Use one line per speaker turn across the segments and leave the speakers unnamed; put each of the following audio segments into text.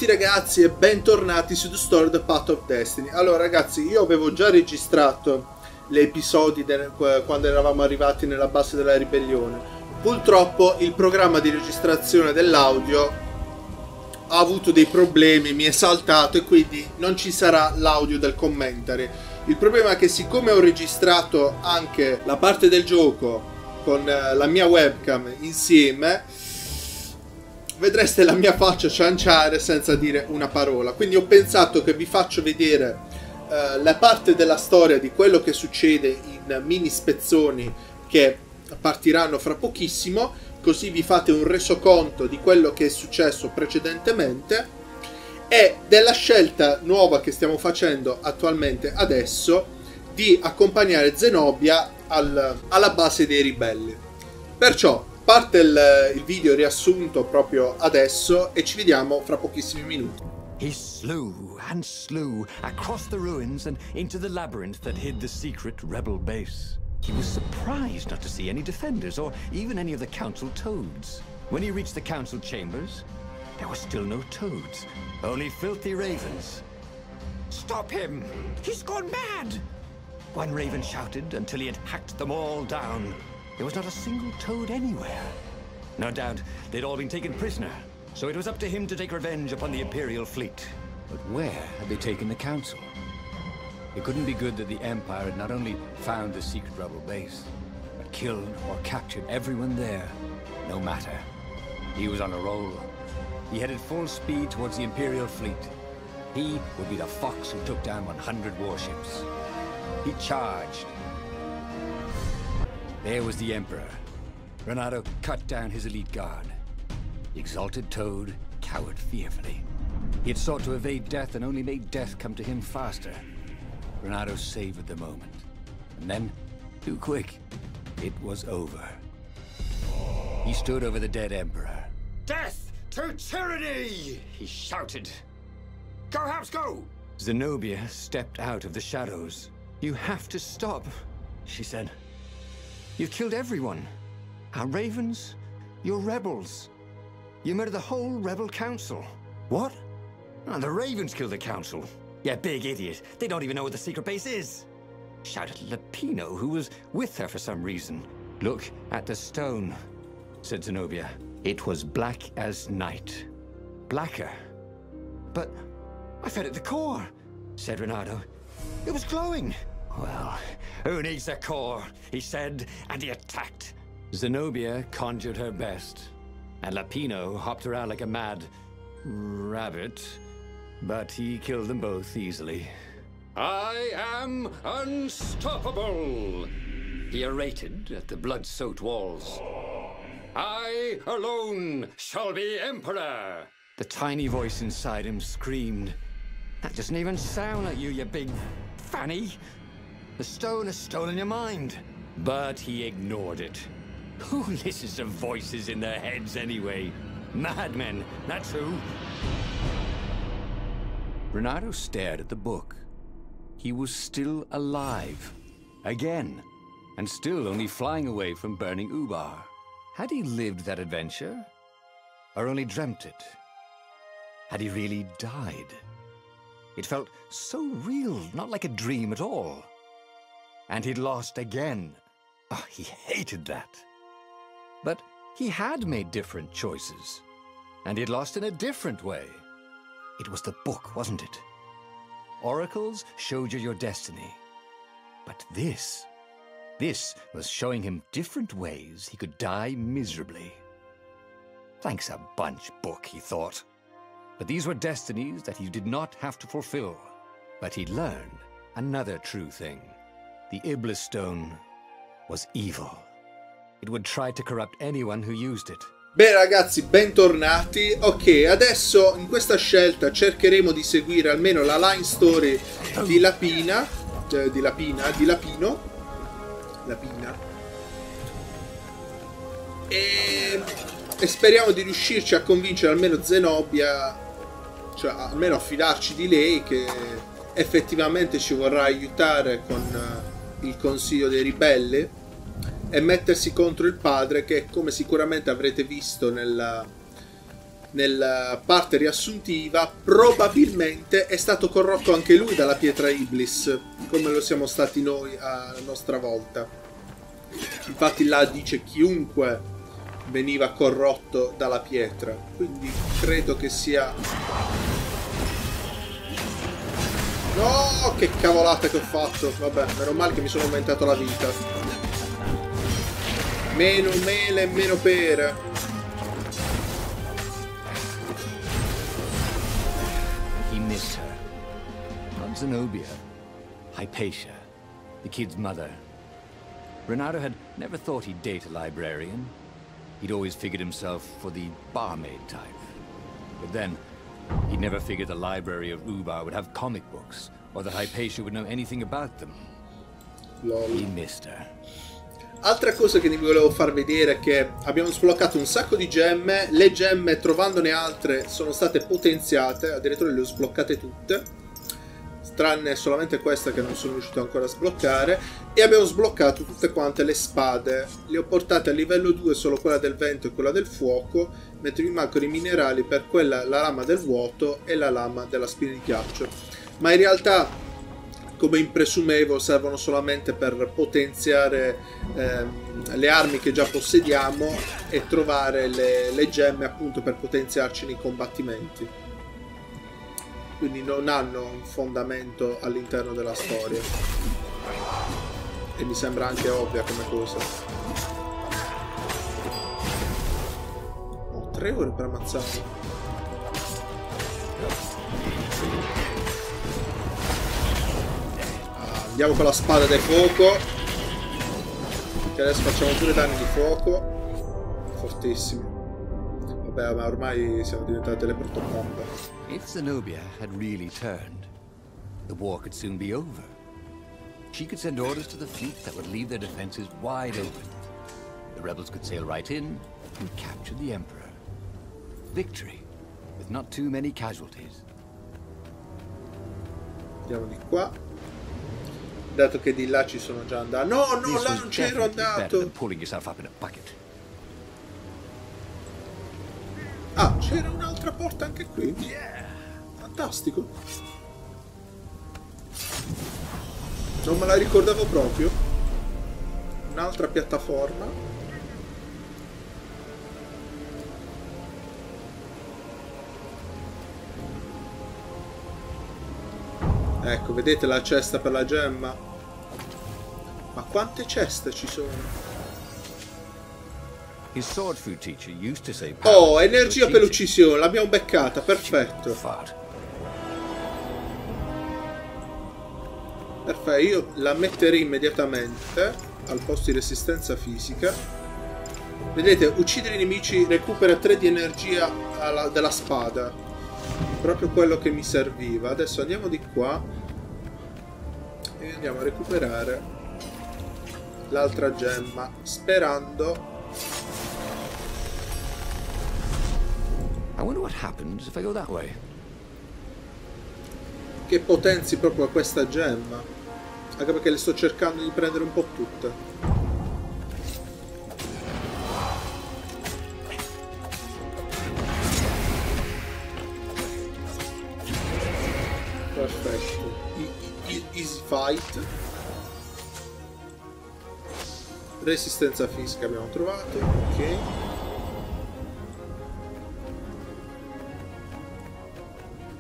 tutti ragazzi e bentornati su The Story The Path of Destiny. Allora ragazzi, io avevo già registrato gli episodi quando eravamo arrivati nella base della ribellione. Purtroppo il programma di registrazione dell'audio ha avuto dei problemi, mi è saltato e quindi non ci sarà l'audio del commentary. Il problema è che siccome ho registrato anche la parte del gioco con la mia webcam insieme, vedreste la mia faccia cianciare senza dire una parola. Quindi ho pensato che vi faccio vedere la parte della storia di quello che succede in mini spezzoni che partiranno fra pochissimo, così vi fate un resoconto di quello che è successo precedentemente e della scelta nuova che stiamo facendo attualmente adesso di accompagnare Zenobia alla base dei ribelli. Perciò parte il video riassunto proprio adesso e ci vediamo fra pochissimi minuti.
He slew and slew across the ruins and into the labyrinth that hid the secret rebel base. He was surprised not to see any defenders or even any of the council toads. When he reached the council chambers, there were still no toads, only filthy ravens. "Stop him! He's gone mad!" One raven shouted until he had hacked them all down. There was not a single toad anywhere. No doubt they'd all been taken prisoner, so it was up to him to take revenge upon the Imperial fleet.
But where had they taken the council? It couldn't be good that the Empire had not only found the secret rebel base, but killed or captured everyone there. No matter. He was on a roll. He headed full speed towards the Imperial fleet. He would be the fox who took down 100 warships. He charged. There was the Emperor. Renato cut down his elite guard. The exalted Toad cowered fearfully. He had sought to evade death and only made death come to him faster. Renato savored the moment. And then, too quick, it was over. He stood over the dead Emperor.
"Death to tyranny!" he shouted. "Go, House, go!" Zenobia stepped out of the shadows. "You have to stop," she said. "You've killed everyone. Our ravens, your rebels. You murdered the whole rebel council." "What?" "Oh, the ravens killed the council. You big idiot. They don't even know what the secret base is," shouted Lapino, who was with her for some reason. "Look at the stone," said Zenobia. It was black as night. Blacker. "But I fed it the core," said Renato. "It was glowing." "Well, who needs the core?" he said, and he attacked. Zenobia conjured her best, and Lapino hopped around like a mad rabbit, but he killed them both easily. "I am unstoppable," he orated at the blood-soaked walls. "I alone shall be emperor." The tiny voice inside him screamed, "That doesn't even sound like you, you big fanny. The stone has stolen your mind." But he ignored it. Who listens to voices in their heads anyway? Madmen, that's who.
Renato stared at the book. He was still alive. Again. And still only flying away from burning Ubar. Had he lived that adventure? Or only dreamt it? Had he really died? It felt so real, not like a dream at all. And he'd lost again. Oh, he hated that. But he had made different choices. And he'd lost in a different way. It was the book, wasn't it? Oracles showed you your destiny. But this was showing him different ways he could die miserably. Thanks a bunch, book, he thought. But these were destinies that he did not have to fulfill. But he'd learned another true thing. The Iblis Stone was evil. It would try to corrupt anyone who used it.
Beh ragazzi, bentornati. Ok, adesso in questa scelta cercheremo di seguire almeno la line story di Lapino. E speriamo di riuscirci a convincere almeno Zenobia, cioè almeno a fidarci di lei, che effettivamente ci vorrà aiutare con il consiglio dei ribelli e mettersi contro il padre, che come sicuramente avrete visto nella parte riassuntiva, probabilmente è stato corrotto anche lui dalla pietra Iblis, come lo siamo stati noi a nostra volta. Infatti là dice chiunque veniva corrotto dalla pietra, quindi credo che sia... No, che cavolata che ho fatto. Vabbè, meno male che mi sono aumentato la vita. Meno mele e meno pere.
He missed her. Not Zenobia. Hypatia, the kid's mother. Renato had never thought he'd date a librarian. He'd always figured himself for the barmaid type. But then, he'd never figured the library of Ubar would have comic books, or that Hypatia would know anything about them.
Lol.
He missed her.
Altra cosa che vi volevo far vedere è che abbiamo sbloccato un sacco di gemme. Le gemme, trovandone altre, sono state potenziate. Addirittura le ho sbloccate tutte, tranne solamente questa che non sono riuscito ancora a sbloccare. E abbiamo sbloccato tutte quante le spade. Le ho portate a livello 2, solo quella del vento e quella del fuoco, mentre mi mancano i minerali per quella, la lama del vuoto e la lama della spina di ghiaccio. Ma in realtà, come impresumevo, servono solamente per potenziare le armi che già possediamo e trovare le gemme appunto per potenziarci nei combattimenti. Quindi non hanno un fondamento all'interno della storia. E mi sembra anche ovvia come cosa. Ho 3 ore per ammazzarlo. Andiamo con la spada del fuoco, che adesso facciamo pure danni di fuoco. Fortissimi. Vabbè, ma ormai siamo diventate delle protobombe.
If Zenobia had really turned, the war could soon be over. She could send orders to the fleet that would leave their defenses wide open. The rebels could sail right in and capture the Emperor. Victory, with not too many casualties.
Andiamo di qua. Dato che di là ci sono già andato. No, no, là non c'ero andato. Ah, c'era un'altra porta anche qui. Fantastico. Non me la ricordavo proprio. Un'altra piattaforma. Ecco, vedete la cesta per la gemma? Ma quante ceste ci sono? Oh, energia per l'uccisione, l'abbiamo beccata, perfetto. Perfetto, io la metterei immediatamente al posto di resistenza fisica. Vedete, uccidere i nemici recupera 3 di energia della spada. Proprio quello che mi serviva. Adesso andiamo di qua e andiamo a recuperare l'altra gemma, sperando.
I wonder what happens if I go that way.
Che potenzi proprio questa gemma, anche perché le sto cercando di prendere un po' tutte. Perfetto. Easy fight. Resistenza fisica abbiamo trovato. Ok.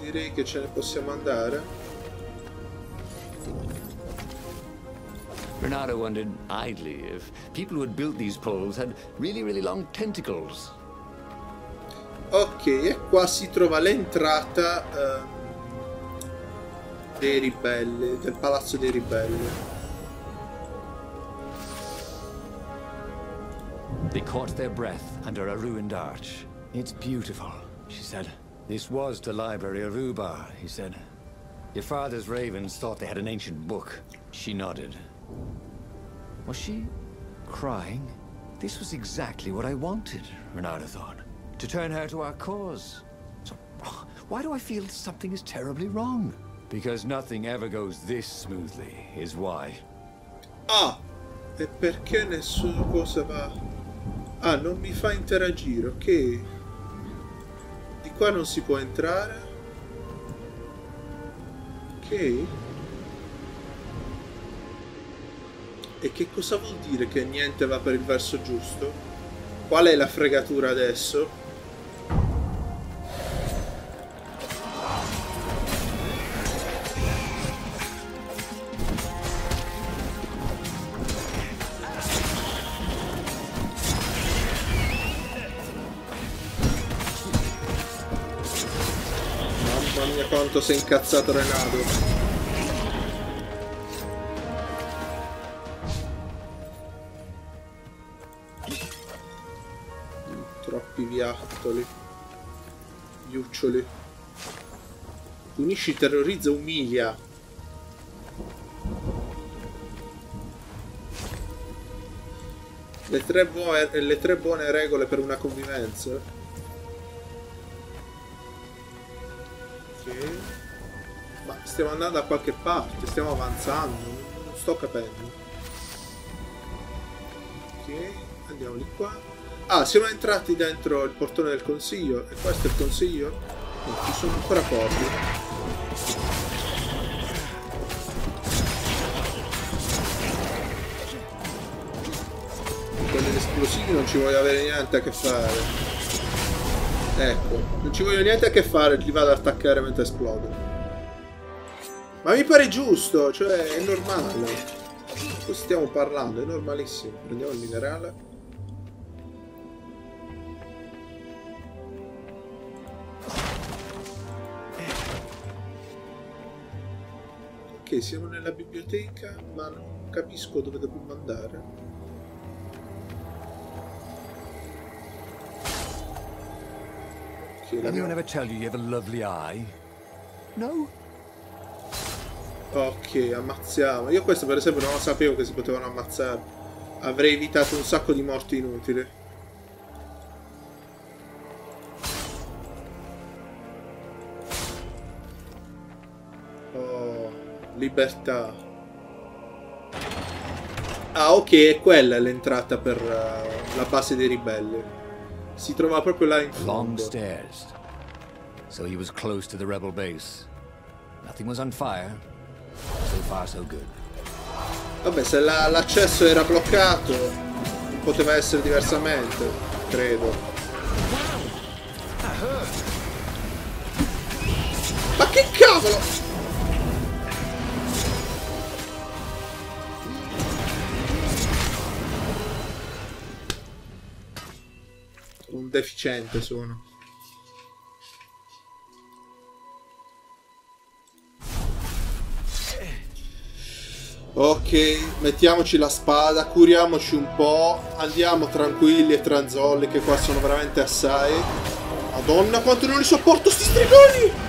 Direi che ce ne possiamo andare.
Renato wondered idly if people who had built these poles had really long tentacles.
Ok, e qua si trova l'entrata dei ribelli, del palazzo dei ribelli.
They caught their breath under a ruined arch. It's beautiful, she said. This was the library of Ubar, he said. Your father's ravens thought they had an ancient book. She nodded. Was she crying? This was exactly what I wanted, Renato thought. To turn her to our cause. So, why do I feel something is terribly wrong? Because nothing ever goes this smoothly, is why.
Ah! E perché nessuna cosa va... Ah, non mi fa interagire, ok. qua non si può entrare. Ok. E che cosa vuol dire che niente va per il verso giusto? Qual è la fregatura adesso? Mamma mia quanto sei incazzato Renato. Troppi viattoli. Gli Punisci, terrorizza, umilia. Le tre buone regole per una convivenza. Ok. Ma stiamo andando da qualche parte, stiamo avanzando, non sto capendo. Ok, andiamo di qua. Ah, siamo entrati dentro il portone del consiglio. E questo è il consiglio? No, ci sono ancora pochi. Con gli esplosivi non ci voglio avere niente a che fare. Ecco, non ci voglio niente a che fare, li vado ad attaccare mentre esplodo. Ma mi pare giusto, cioè è normale. Qui stiamo parlando, è normalissimo. Prendiamo il minerale. Ok, siamo nella biblioteca, ma non capisco dove dobbiamo andare. Okay,
Anyone ever tell you have a lovely eye? No?
Ok, ammazziamo. Io questo per esempio non lo sapevo che si potevano ammazzare. Avrei evitato un sacco di morti inutili. Libertà. Ah, ok, è quella l'entrata per la base dei ribelli. Si trova proprio là in fondo.
Long stairs. So he was close to the rebel base. Nothing was on fire. So far, so good.
Vabbè, se l'accesso era bloccato, non poteva essere diversamente, credo. Ma che cavolo! Un deficiente sono. Ok, mettiamoci la spada, curiamoci un po', andiamo tranquilli e tranzolli che qua sono veramente assai. Madonna quanto non li sopporto sti stregoni!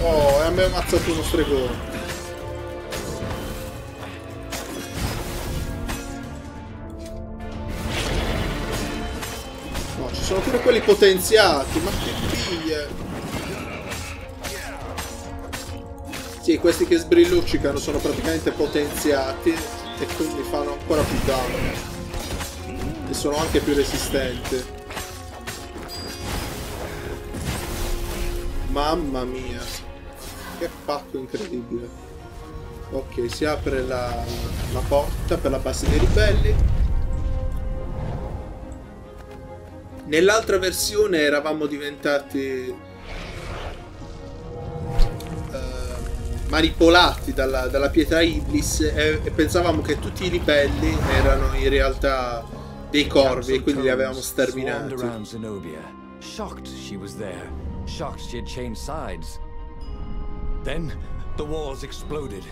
Oh, e a me ha ammazzato uno stregone. No, ci sono pure quelli potenziati, ma che figlie. Sì, questi che sbrilluccicano sono praticamente potenziati e quindi fanno ancora più danno. E sono anche più resistenti. Mamma mia. Che pacco incredibile. Ok, si apre la porta per la base dei ribelli. Nell'altra versione eravamo diventati manipolati dalla pietà Iblis e pensavamo che tutti i ribelli erano in realtà dei corvi e quindi li avevamo sterminati.
Then the walls exploded.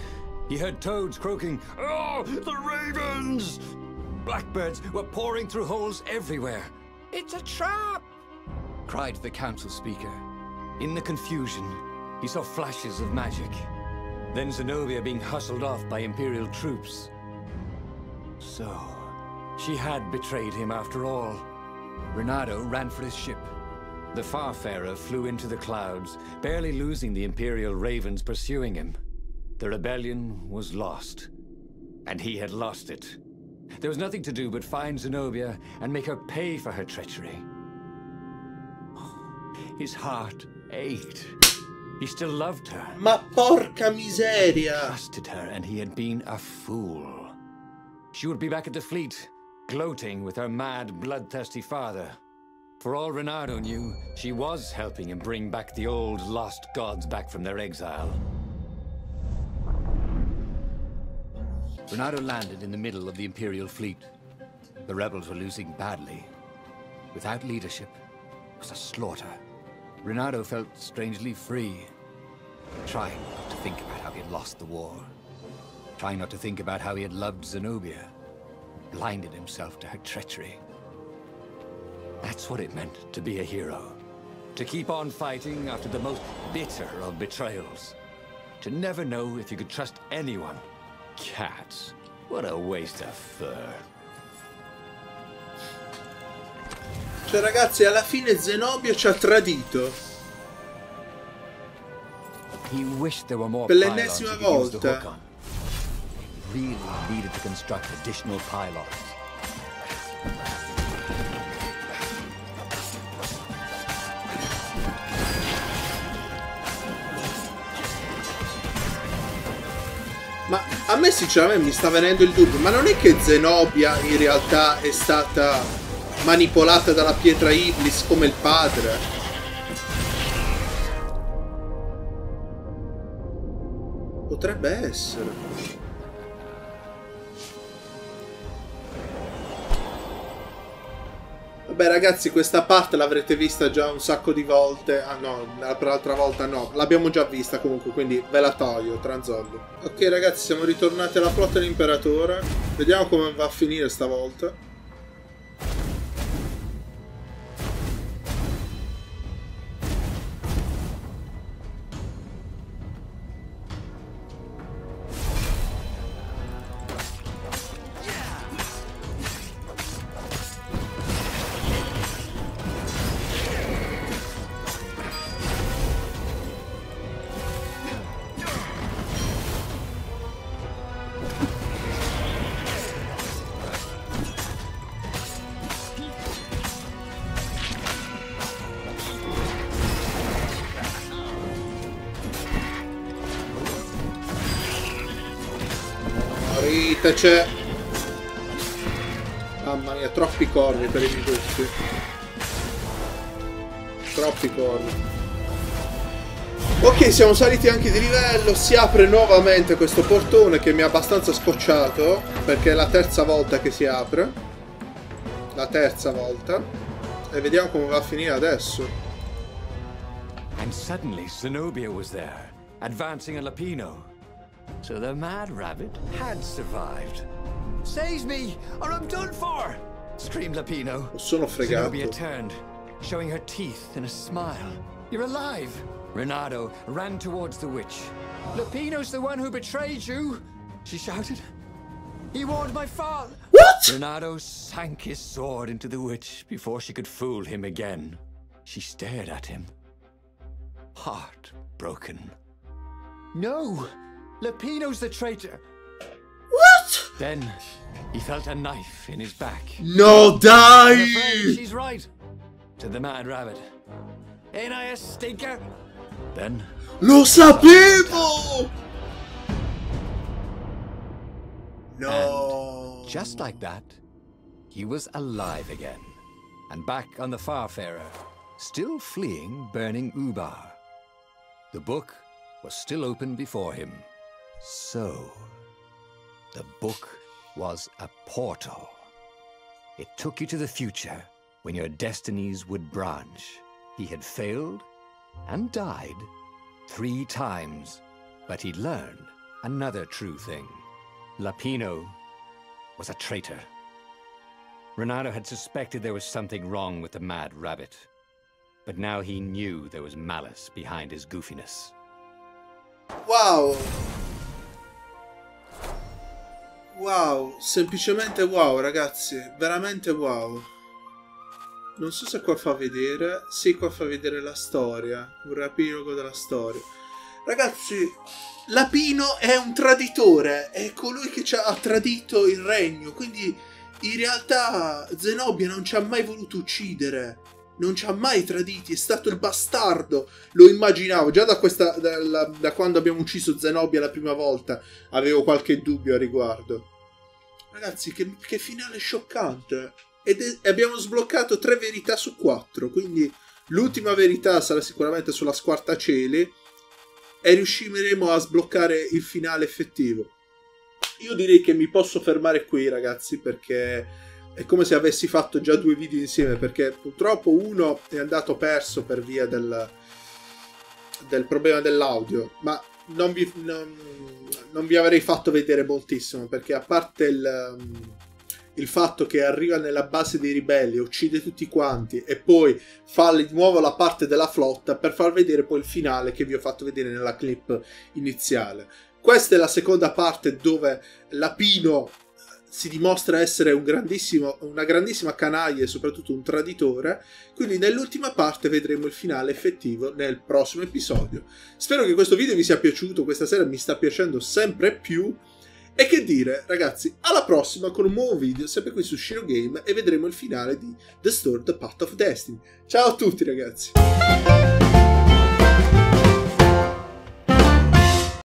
He heard toads croaking, "Oh, the ravens!" Blackbirds were pouring through holes everywhere. "It's a trap!" cried the council speaker. In the confusion, he saw flashes of magic. Then Zenobia being hustled off by Imperial troops. So, she had betrayed him after all. Renato ran for his ship. The Farfarer flew into the clouds, barely losing the Imperial ravens pursuing him. The rebellion was lost, and he had lost it. There was nothing to do but find Zenobia and make her pay for her treachery. His heart ached. He still loved her.
Ma porca miseria!
He trusted her, and he had been a fool. She would be back at the fleet, gloating with her mad, bloodthirsty father. For all Reynardo knew, she was helping him bring back the old lost gods back from their exile. Reynardo landed in the middle of the Imperial fleet. The rebels were losing badly. Without leadership, it was a slaughter. Reynardo felt strangely free, trying not to think about how he had lost the war, trying not to think about how he had loved Zenobia, blinded himself to her treachery. That's what it meant to be a hero. To keep on fighting after the most bitter of betrayals. To never know if you could trust anyone. Cats. What a waste of fur.
Cioè ragazzi, alla fine Zenobia ci ha tradito.
He wished there were more
per l'ennesima volta.
He really needed to construct additional pylons.
Ma a me sinceramente mi sta venendo il dubbio, ma non è che Zenobia in realtà è stata manipolata dalla pietra Iblis come il padre? Potrebbe essere. Vabbè ragazzi, questa parte l'avrete vista già un sacco di volte. Ah no, per l'altra volta no, l'abbiamo già vista comunque, quindi ve la toglio, tranzollo. Ok ragazzi, siamo ritornati alla flotta dell'imperatore. Vediamo come va a finire stavolta. C'è, mamma mia, troppi corvi per i diritti, troppi corvi. Ok, siamo saliti anche di livello, si apre nuovamente questo portone che mi ha abbastanza scocciato perché è la terza volta che si apre, la terza volta, e vediamo come va a finire adesso.
And suddenly Zenobia was there, advancing a Lapino. So the mad rabbit had survived. Save me, or I'm done for! Screamed Lapino.
Sono fregato.
Zenobia turned, showing her teeth in a smile. You're alive! Reynardo ran towards the witch. Lapino's the one who betrayed you! She shouted. He warned my father.
What?
Reynardo sank his sword into the witch before she could fool him again. She stared at him, heartbroken. No! Lapino's the traitor.
What?
Then he felt a knife in his back.
No,
I'm
dai!
afraid she's right, said the mad rabbit. Ain't I a stinker? Then
Lo sapevo! No.
and just like that, he was alive again, and back on the Farfarer, still fleeing burning Ubar. The book was still open before him. So, the book was a portal. It took you to the future, when your destinies would branch. He had failed and died 3 times, but he'd learned another true thing. Lapino was a traitor. Reynardo had suspected there was something wrong with the mad rabbit, but now he knew there was malice behind his goofiness.
Wow. Wow, semplicemente wow ragazzi, veramente wow. Non so se qua fa vedere, sì qua fa vedere la storia, un riepilogo della storia. Ragazzi, Lapino è un traditore, è colui che ha tradito il regno, quindi in realtà Zenobia non ci ha mai voluto uccidere, non ci ha mai traditi, è stato il bastardo. Lo immaginavo, già da quando abbiamo ucciso Zenobia la prima volta avevo qualche dubbio a riguardo. Ragazzi, che finale scioccante. E abbiamo sbloccato 3 verità su 4, quindi l'ultima verità sarà sicuramente sulla squartacieli e riusciremo a sbloccare il finale effettivo. Io direi che mi posso fermare qui, ragazzi, perché è come se avessi fatto già 2 video insieme, perché purtroppo uno è andato perso per via del problema dell'audio, ma non vi avrei fatto vedere moltissimo, perché a parte il fatto che arriva nella base dei ribelli, uccide tutti quanti e poi fa di nuovo la parte della flotta per far vedere poi il finale che vi ho fatto vedere nella clip iniziale. Questa è la seconda parte dove Lapino si dimostra essere una grandissima canaglia e soprattutto un traditore, quindi nell'ultima parte vedremo il finale effettivo nel prossimo episodio. Spero che questo video vi sia piaciuto, questa sera mi sta piacendo sempre più. E che dire, ragazzi, alla prossima con un nuovo video, sempre qui su Shiro Game, e vedremo il finale di The Story, The Path of Destiny. Ciao a tutti, ragazzi!